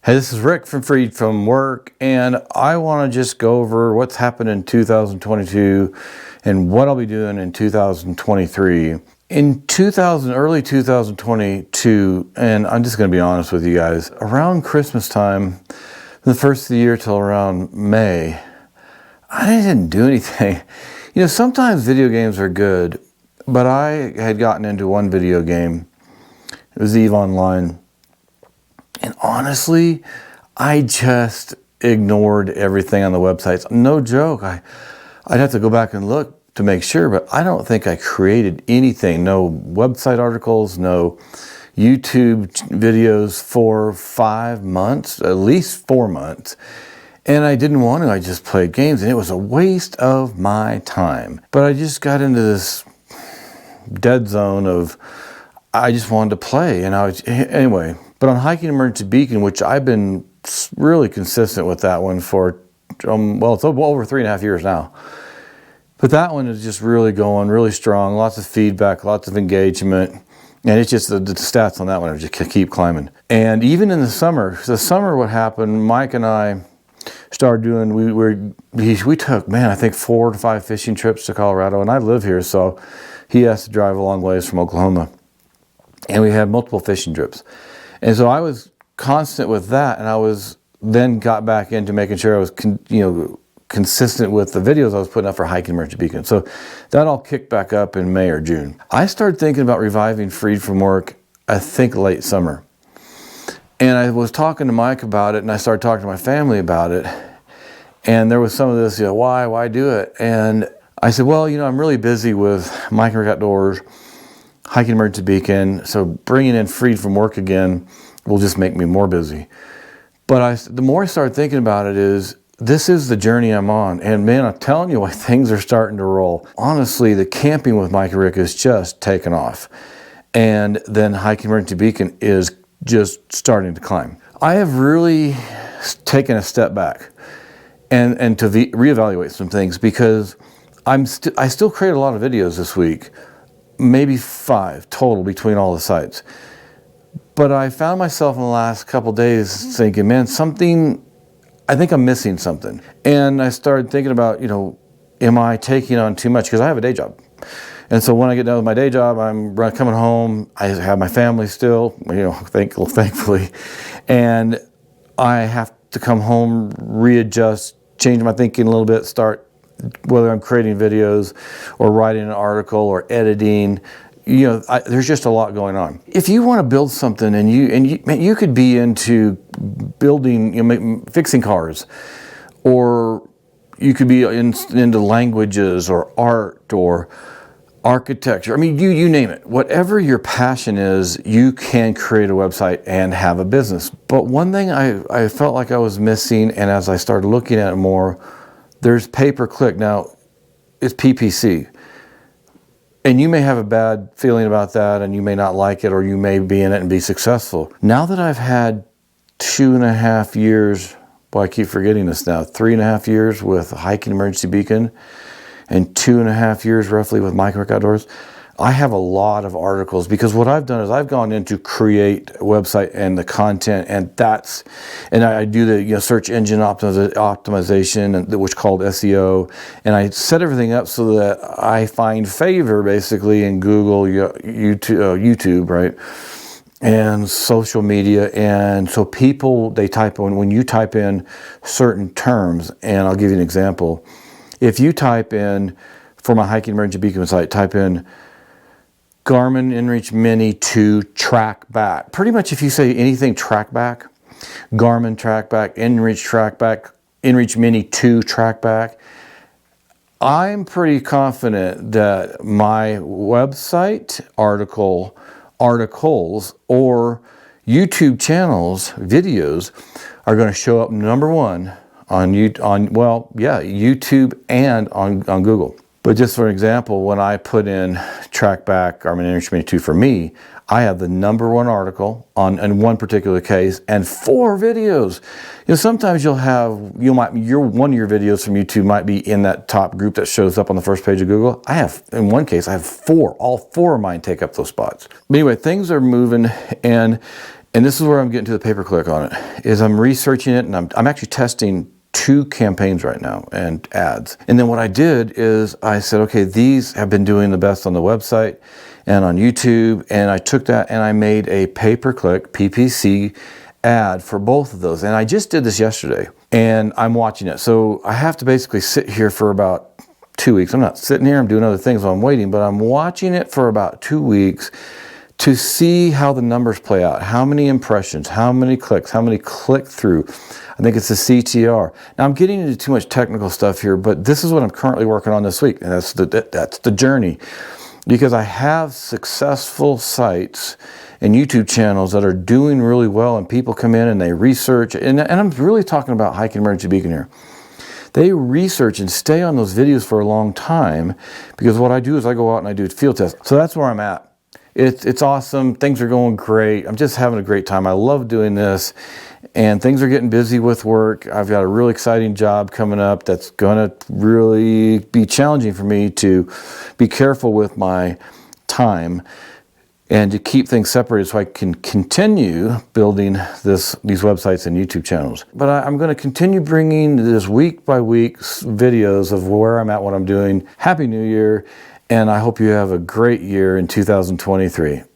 Hey, this is Rick from FreedfromWork, and I want to just go over what's happened in 2022 and what I'll be doing in 2023. In early 2022, and I'm just going to be honest with you guys, around Christmas time, the first of the year till around May, I didn't do anything. You know, sometimes video games are good, but I had gotten into one video game. It was EVE Online. And honestly, I just ignored everything on the websites. No joke. I'd have to go back and look to make sure, but I don't think I created anything. No website articles, no YouTube videos for 5 months, at least 4 months. And I didn't want to. I just played games, and it was a waste of my time. But I just got into this dead zone of I just wanted to play. And anyway. But on Hiking Emergency Beacon, which I've been really consistent with that one for, well, it's over 3.5 years now. But that one is just really going really strong. Lots of feedback, lots of engagement. And it's just the stats on that one just keep climbing. And even in the summer what happened, Mike and I started doing, we took, I think 4 to 5 fishing trips to Colorado. And I live here, so he has to drive a long ways from Oklahoma. And we had multiple fishing trips. And so I was constant with that, and I was then got back into making sure I was consistent with the videos I was putting up for Hiking Emergency Beacon. So that all kicked back up in May or June. I started thinking about reviving Freed from Work, I think late summer. And I was talking to Mike about it, and I started talking to my family about it. And there was some of this, why do it? And I said, well, I'm really busy with Mike and Rick Outdoors, Hiking Emergency Beacon, so bringing in Freed from Work again will just make me more busy. But the more I started thinking about it this is the journey I'm on. And man, I'm telling you, things are starting to roll. Honestly, the camping with Mike and Rick is just taken off. And then Hiking Emergency Beacon is just starting to climb. I have really taken a step back and to reevaluate some things, because I still create a lot of videos this week. Maybe 5 total between all the sites. But I found myself in the last couple days thinking, man, I think I'm missing something. And I started thinking about, am I taking on too much? Because I have a day job. And so when I get done with my day job, I'm coming home. I have my family still, thankfully. And I have to come home, readjust, change my thinking a little bit, start whether I'm creating videos or writing an article or editing, there's just a lot going on. If you want to build something and you could be into building, fixing cars, or you could be into languages or art or architecture. You name it. Whatever your passion is, you can create a website and have a business. But one thing I felt like I was missing, and as I started looking at it more, there's pay-per-click. Now, it's PPC. And you may have a bad feeling about that, and you may not like it, or you may be in it and be successful. Now that I've had 2.5 years, I keep forgetting this now, 3.5 years with Hiking Emergency Beacon, and 2.5 years roughly with Mike and Rick Outdoors, I have a lot of articles, because what I've done is I've gone in to create a website and the content, and I do the search engine optimization, which is called SEO, and I set everything up so that I find favor basically in Google, YouTube, right, and social media. And so people, they type in, when you type in certain terms, and I'll give you an example. If you type in, for my Hiking Emergency Beacon site, type in Garmin InReach Mini 2 track back. Pretty much if you say anything track back, Garmin track back, InReach track back, InReach Mini 2 track back, I'm pretty confident that my website articles or YouTube channels, videos, are going to show up number 1 on YouTube and on Google. But just for an example, when I put in trackback Garmin InReach Mini 2 for me, I have the number 1 article in one particular case and 4 videos. Sometimes one of your videos from YouTube might be in that top group that shows up on the first page of Google. In one case, I have 4. All 4 of mine take up those spots. But anyway, things are moving, and and this is where I'm getting to the pay-per-click on it, is I'm researching it, and I'm actually testing 2 campaigns right now and ads. And then what I did is I said, okay, these have been doing the best on the website and on YouTube, and I took that and I made a pay-per-click PPC ad for both of those. And I just did this yesterday, and I'm watching it. So I have to basically sit here for about 2 weeks. I'm not sitting here, I'm doing other things while I'm waiting, but I'm watching it for about 2 weeks to see how the numbers play out. How many impressions, how many clicks, how many click through. I think it's the CTR. Now I'm getting into too much technical stuff here, but this is what I'm currently working on this week. And that's the journey. Because I have successful sites and YouTube channels that are doing really well, and people come in and they research, and I'm really talking about Hiking Emergency Beacon here. They research and stay on those videos for a long time, because what I do is I go out and I do field tests. So that's where I'm at. It's awesome. Things are going great. I'm just having a great time. I love doing this, and things are getting busy with work. I've got a really exciting job coming up that's going to really be challenging for me to be careful with my time and to keep things separated so I can continue building these websites and YouTube channels. But I'm going to continue bringing this week by week videos of where I'm at, what I'm doing. Happy New Year, and I hope you have a great year in 2023.